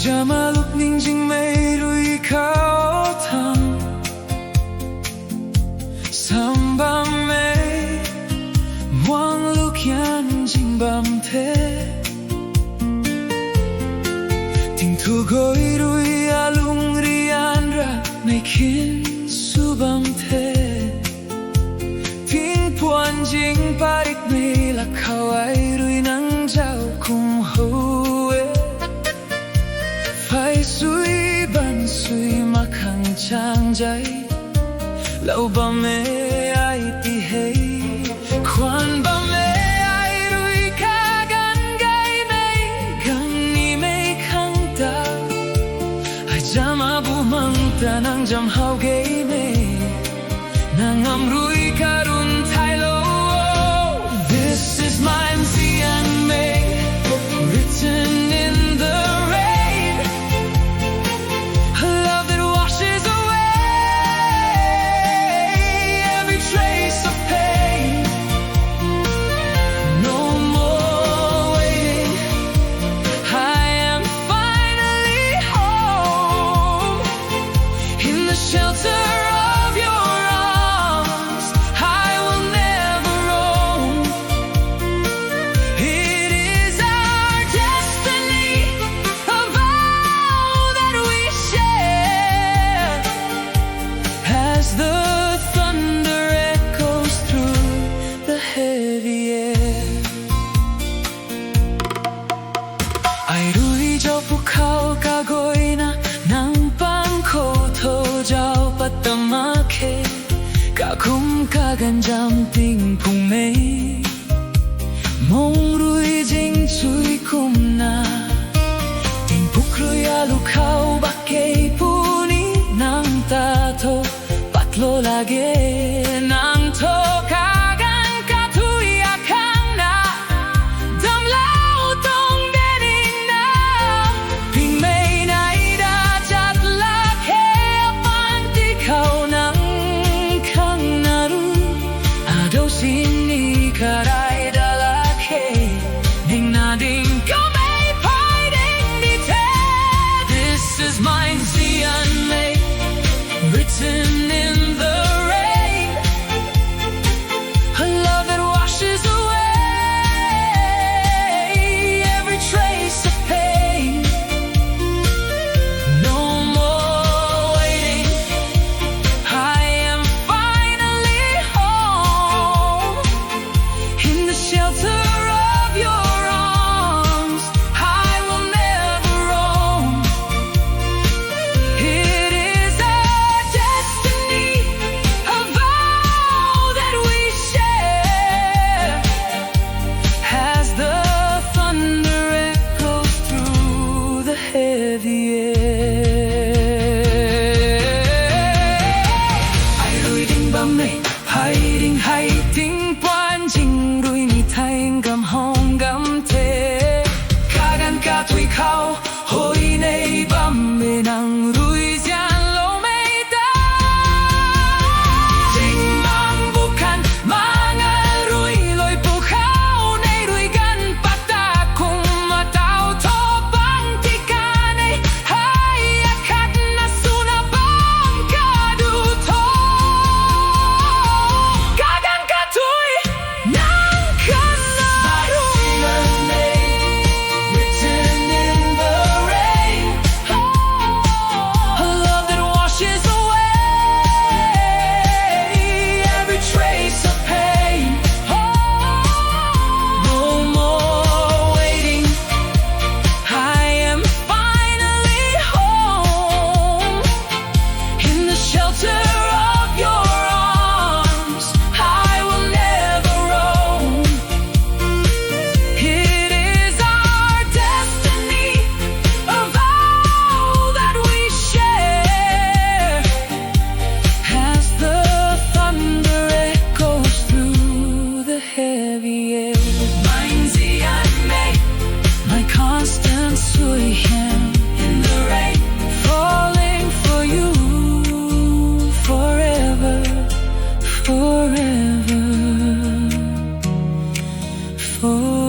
这马路宁静美如一靠堂，三把美望路看金밤태 ting tu goi rui alung rian ra mai kin su 밤태 ting puan jing parik me la khawai rui nang jau kum hoe phải suy ban suy mà khang trang dây lâu ba mê ai ti hay khoan ba mê ai rui ka gan gai mây gan ni mây khang ta ai chama bu mang ta nang jam hao gai mây nang am rui ka run thai lo. This is my Zianmei, written in the shelter of your arms, I will never roam. It is our destiny, a vow that we share, as the thunder echoes through the heavy air. Ai rui cho phu khao ka goi na nang pan kho tho giao bắt tâm khe cả khung cả gan jam ting phung mê mong rui jing chui kum na ting phuk rui alu khao bak ke puni nang ta tho pat lo lage nang tho ka gan ka thui a khang na dam lao tong de ding na ping mei nai da chat la khe khao nang khang na ru a do sin ni karai da la khe ning na ding ko mai pai ding di te. This is my Zianmei, written in the rain, a love that washes away every trace of pain. No more waiting, I am finally home. In the shelter of your arms, I will never roam. It is our destiny, a vow that we share, as the thunder echoes through the heavy air. Ai rui ding bam mei, hai ding quan jing rui ni tai Oh